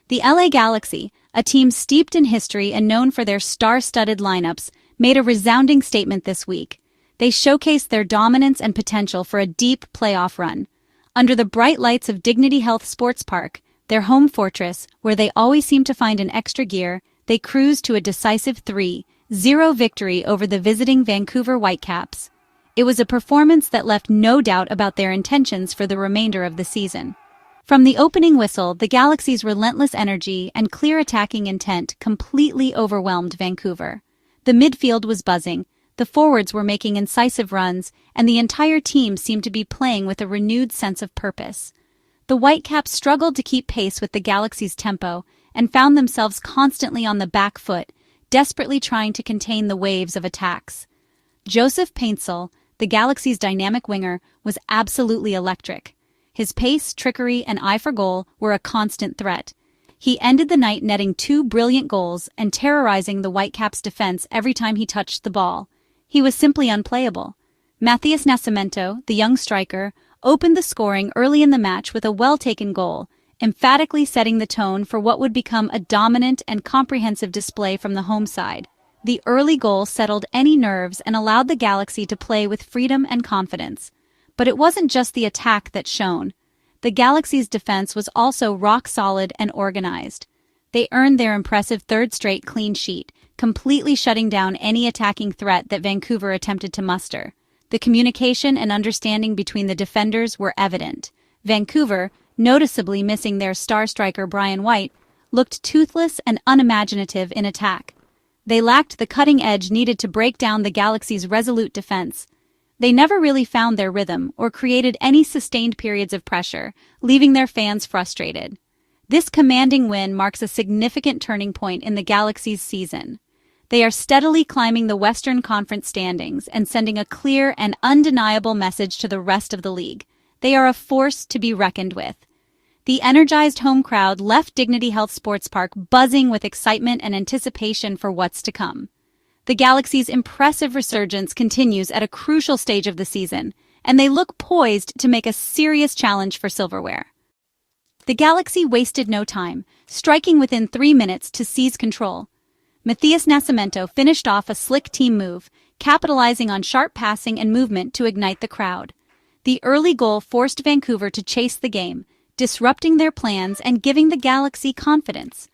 The LA Galaxy, a team steeped in history and known for their star-studded lineups, made a resounding statement this week. They showcased their dominance and potential for a deep playoff run. Under the bright lights of Dignity Health Sports Park, their home fortress, where they always seem to find an extra gear, they cruised to a decisive 3-0 victory over the visiting Vancouver Whitecaps. It was a performance that left no doubt about their intentions for the remainder of the season. From the opening whistle, the Galaxy's relentless energy and clear attacking intent completely overwhelmed Vancouver. The midfield was buzzing, the forwards were making incisive runs, and the entire team seemed to be playing with a renewed sense of purpose. The Whitecaps struggled to keep pace with the Galaxy's tempo and found themselves constantly on the back foot, desperately trying to contain the waves of attacks. Paintsil, the Galaxy's dynamic winger, was absolutely electric. His pace, trickery, and eye for goal were a constant threat. He ended the night netting 2 brilliant goals and terrorizing the Whitecaps' defense every time he touched the ball. He was simply unplayable. Matías Nascimento, the young striker, opened the scoring early in the match with a well-taken goal, emphatically setting the tone for what would become a dominant and comprehensive display from the home side. The early goal settled any nerves and allowed the Galaxy to play with freedom and confidence. But it wasn't just the attack that shone. The Galaxy's defense was also rock-solid and organized. They earned their impressive third-straight clean sheet, completely shutting down any attacking threat that Vancouver attempted to muster. The communication and understanding between the defenders were evident. Vancouver, noticeably missing their star striker Brian White, looked toothless and unimaginative in attack. They lacked the cutting edge needed to break down the Galaxy's resolute defense. They never really found their rhythm or created any sustained periods of pressure, leaving their fans frustrated. This commanding win marks a significant turning point in the Galaxy's season. They are steadily climbing the Western Conference standings and sending a clear and undeniable message to the rest of the league. They are a force to be reckoned with. The energized home crowd left Dignity Health Sports Park buzzing with excitement and anticipation for what's to come. The Galaxy's impressive resurgence continues at a crucial stage of the season, and they look poised to make a serious challenge for silverware. The Galaxy wasted no time, striking within 3 minutes to seize control. Matías Nascimento finished off a slick team move, capitalizing on sharp passing and movement to ignite the crowd. The early goal forced Vancouver to chase the game, disrupting their plans and giving the Galaxy confidence.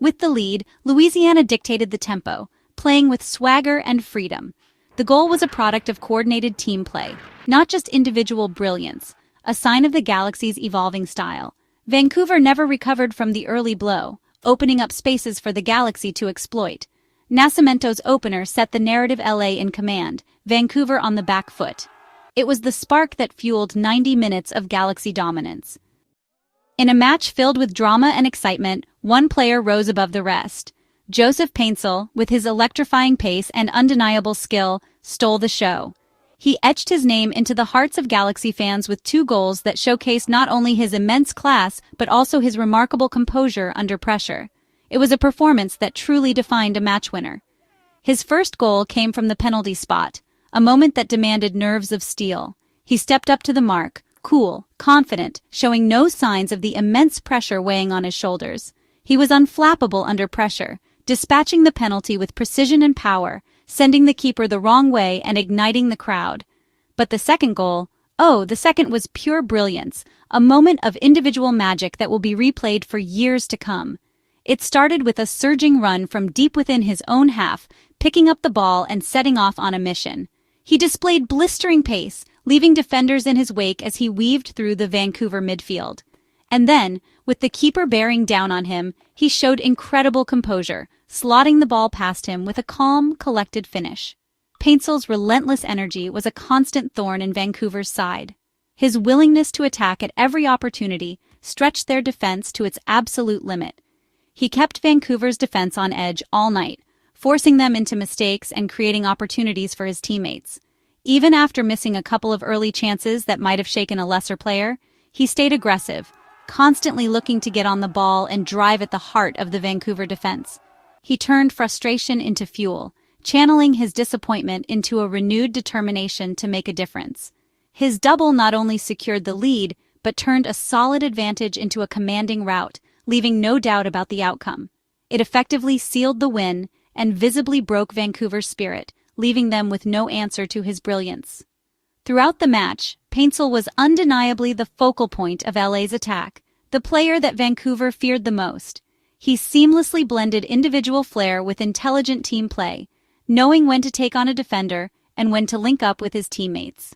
With the lead, Louisiana dictated the tempo, playing with swagger and freedom. The goal was a product of coordinated team play, not just individual brilliance, a sign of the Galaxy's evolving style. Vancouver never recovered from the early blow, opening up spaces for the Galaxy to exploit. Nascimento's opener set the narrative LA in command, Vancouver on the back foot. It was the spark that fueled 90 minutes of Galaxy dominance. In a match filled with drama and excitement, one player rose above the rest. Paintsil, with his electrifying pace and undeniable skill, stole the show. He etched his name into the hearts of Galaxy fans with 2 goals that showcased not only his immense class but also his remarkable composure under pressure. It was a performance that truly defined a match winner. His first goal came from the penalty spot, a moment that demanded nerves of steel. He stepped up to the mark, cool, confident, showing no signs of the immense pressure weighing on his shoulders. He was unflappable under pressure, dispatching the penalty with precision and power, sending the keeper the wrong way and igniting the crowd. But the second goal, the second was pure brilliance, a moment of individual magic that will be replayed for years to come. It started with a surging run from deep within his own half, picking up the ball and setting off on a mission. He displayed blistering pace, leaving defenders in his wake as he weaved through the Vancouver midfield. And then, with the keeper bearing down on him, he showed incredible composure, slotting the ball past him with a calm, collected finish. Paintsil's relentless energy was a constant thorn in Vancouver's side. His willingness to attack at every opportunity stretched their defense to its absolute limit. He kept Vancouver's defense on edge all night, forcing them into mistakes and creating opportunities for his teammates. Even after missing a couple of early chances that might have shaken a lesser player, he stayed aggressive, constantly looking to get on the ball and drive at the heart of the Vancouver defense. He turned frustration into fuel, channeling his disappointment into a renewed determination to make a difference. His double not only secured the lead, but turned a solid advantage into a commanding rout, leaving no doubt about the outcome. It effectively sealed the win and visibly broke Vancouver's spirit, leaving them with no answer to his brilliance. Throughout the match, Paintsil was undeniably the focal point of LA's attack, the player that Vancouver feared the most. He seamlessly blended individual flair with intelligent team play, knowing when to take on a defender and when to link up with his teammates.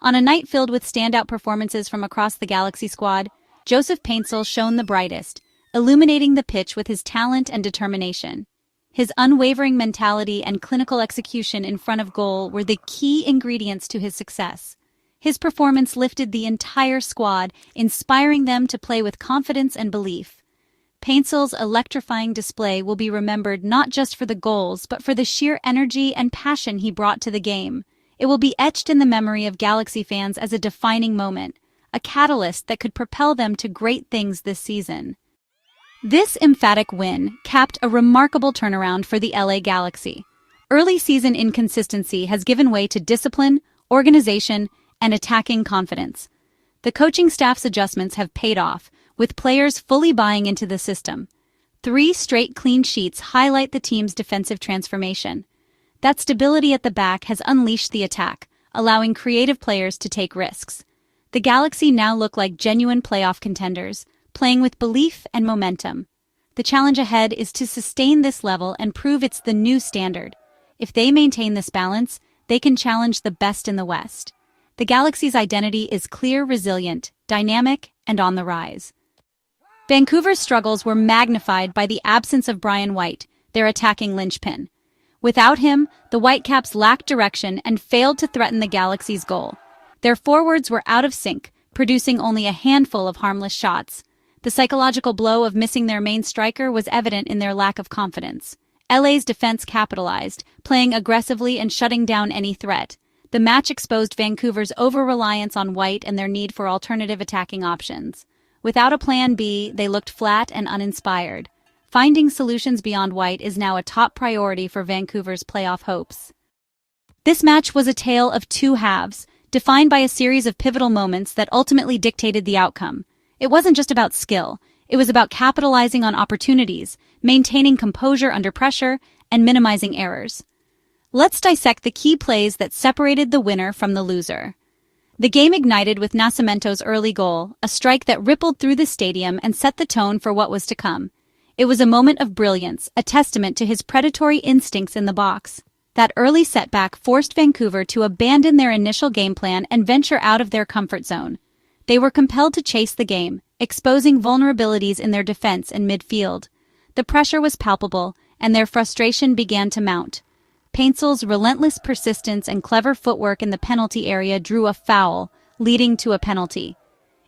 On a night filled with standout performances from across the Galaxy squad, Joseph Paintsil shone the brightest, illuminating the pitch with his talent and determination. His unwavering mentality and clinical execution in front of goal were the key ingredients to his success. His performance lifted the entire squad, inspiring them to play with confidence and belief. Paintsil's electrifying display will be remembered not just for the goals, but for the sheer energy and passion he brought to the game. It will be etched in the memory of Galaxy fans as a defining moment, a catalyst that could propel them to great things this season. This emphatic win capped a remarkable turnaround for the LA Galaxy. Early season inconsistency has given way to discipline, organization, and attacking confidence. The coaching staff's adjustments have paid off, with players fully buying into the system. 3 straight clean sheets highlight the team's defensive transformation. That stability at the back has unleashed the attack, allowing creative players to take risks. The Galaxy now look like genuine playoff contenders, playing with belief and momentum. The challenge ahead is to sustain this level and prove it's the new standard. If they maintain this balance, they can challenge the best in the West. The Galaxy's identity is clear, resilient, dynamic, and on the rise. Vancouver's struggles were magnified by the absence of Brian White, their attacking linchpin. Without him, the Whitecaps lacked direction and failed to threaten the Galaxy's goal. Their forwards were out of sync, producing only a handful of harmless shots. The psychological blow of missing their main striker was evident in their lack of confidence. LA's defense capitalized, playing aggressively and shutting down any threat. The match exposed Vancouver's over-reliance on White and their need for alternative attacking options. Without a plan B, they looked flat and uninspired. Finding solutions beyond White is now a top priority for Vancouver's playoff hopes. This match was a tale of two halves, defined by a series of pivotal moments that ultimately dictated the outcome. It wasn't just about skill. It was about capitalizing on opportunities, maintaining composure under pressure, and minimizing errors. Let's dissect the key plays that separated the winner from the loser. The game ignited with Nascimento's early goal, a strike that rippled through the stadium and set the tone for what was to come. It was a moment of brilliance, a testament to his predatory instincts in the box. That early setback forced Vancouver to abandon their initial game plan and venture out of their comfort zone. They were compelled to chase the game, exposing vulnerabilities in their defense and midfield. The pressure was palpable, and their frustration began to mount. Paintsil's relentless persistence and clever footwork in the penalty area drew a foul, leading to a penalty.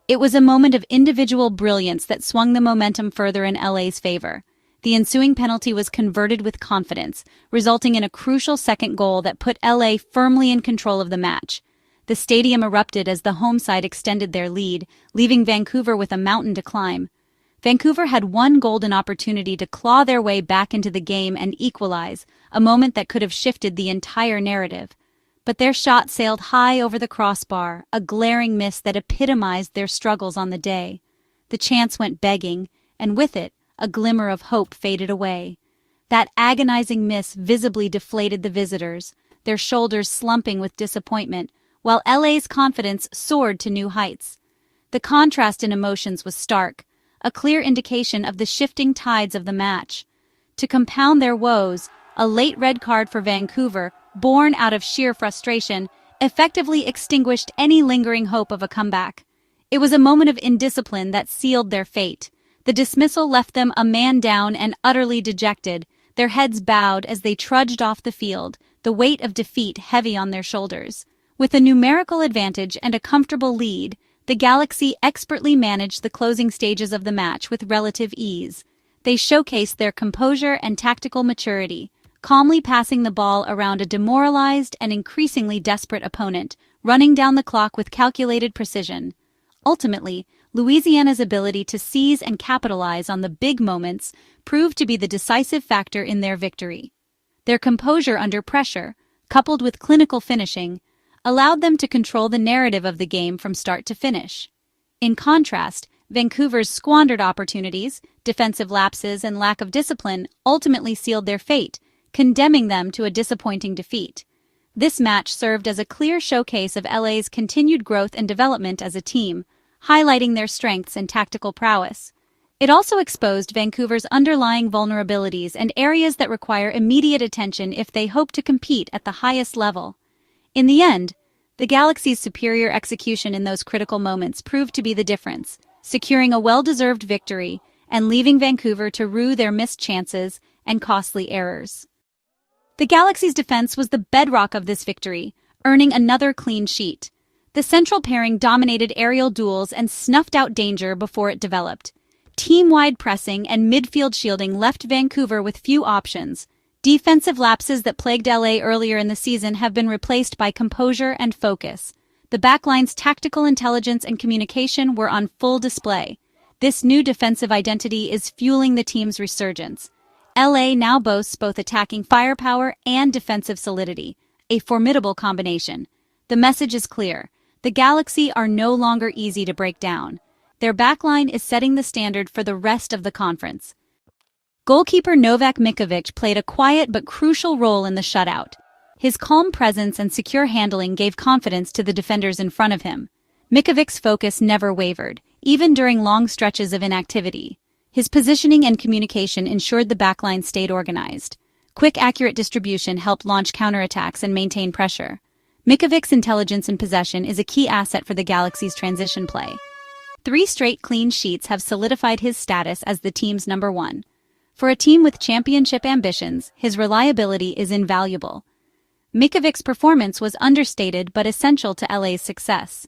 It was a moment of individual brilliance that swung the momentum further in LA's favor. The ensuing penalty was converted with confidence, resulting in a crucial second goal that put LA firmly in control of the match. The stadium erupted as the home side extended their lead, leaving Vancouver with a mountain to climb. Vancouver had one golden opportunity to claw their way back into the game and equalize, a moment that could have shifted the entire narrative. But their shot sailed high over the crossbar, a glaring miss that epitomized their struggles on the day. The chance went begging, and with it, a glimmer of hope faded away. That agonizing miss visibly deflated the visitors, their shoulders slumping with disappointment, while LA's confidence soared to new heights. The contrast in emotions was stark, a clear indication of the shifting tides of the match. To compound their woes, a late red card for Vancouver, born out of sheer frustration, effectively extinguished any lingering hope of a comeback. It was a moment of indiscipline that sealed their fate. The dismissal left them a man down and utterly dejected, their heads bowed as they trudged off the field, the weight of defeat heavy on their shoulders. With a numerical advantage and a comfortable lead, the Galaxy expertly managed the closing stages of the match with relative ease. They showcased their composure and tactical maturity, calmly passing the ball around a demoralized and increasingly desperate opponent, running down the clock with calculated precision. Ultimately, Louisiana's ability to seize and capitalize on the big moments proved to be the decisive factor in their victory. Their composure under pressure, coupled with clinical finishing, allowed them to control the narrative of the game from start to finish. In contrast, Vancouver's squandered opportunities, defensive lapses, and lack of discipline ultimately sealed their fate, condemning them to a disappointing defeat. This match served as a clear showcase of LA's continued growth and development as a team, highlighting their strengths and tactical prowess. It also exposed Vancouver's underlying vulnerabilities and areas that require immediate attention if they hope to compete at the highest level. In the end, the Galaxy's superior execution in those critical moments proved to be the difference, securing a well-deserved victory and leaving Vancouver to rue their missed chances and costly errors. The Galaxy's defense was the bedrock of this victory, earning another clean sheet. The central pairing dominated aerial duels and snuffed out danger before it developed. Team-wide pressing and midfield shielding left Vancouver with few options. Defensive lapses that plagued LA earlier in the season have been replaced by composure and focus. The backline's tactical intelligence and communication were on full display. This new defensive identity is fueling the team's resurgence. LA now boasts both attacking firepower and defensive solidity, a formidable combination. The message is clear. The Galaxy are no longer easy to break down. Their backline is setting the standard for the rest of the conference. Goalkeeper Novak Mikovic played a quiet but crucial role in the shutout. His calm presence and secure handling gave confidence to the defenders in front of him. Mikovic's focus never wavered, even during long stretches of inactivity. His positioning and communication ensured the backline stayed organized. Quick, accurate distribution helped launch counterattacks and maintain pressure. Mikovic's intelligence in possession is a key asset for the Galaxy's transition play. 3 straight clean sheets have solidified his status as the team's number one. For a team with championship ambitions, his reliability is invaluable. Mikovic's performance was understated but essential to LA's success.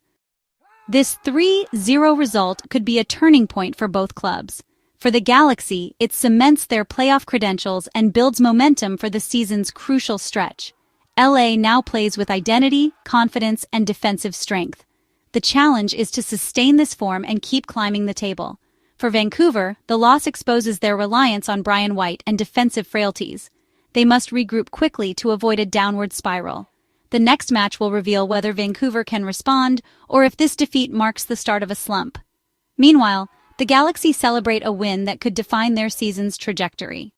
This 3-0 result could be a turning point for both clubs. For the Galaxy, it cements their playoff credentials and builds momentum for the season's crucial stretch. LA now plays with identity, confidence, and defensive strength. The challenge is to sustain this form and keep climbing the table. For Vancouver, the loss exposes their reliance on Brian White and defensive frailties. They must regroup quickly to avoid a downward spiral. The next match will reveal whether Vancouver can respond or if this defeat marks the start of a slump. Meanwhile, the Galaxy celebrate a win that could define their season's trajectory.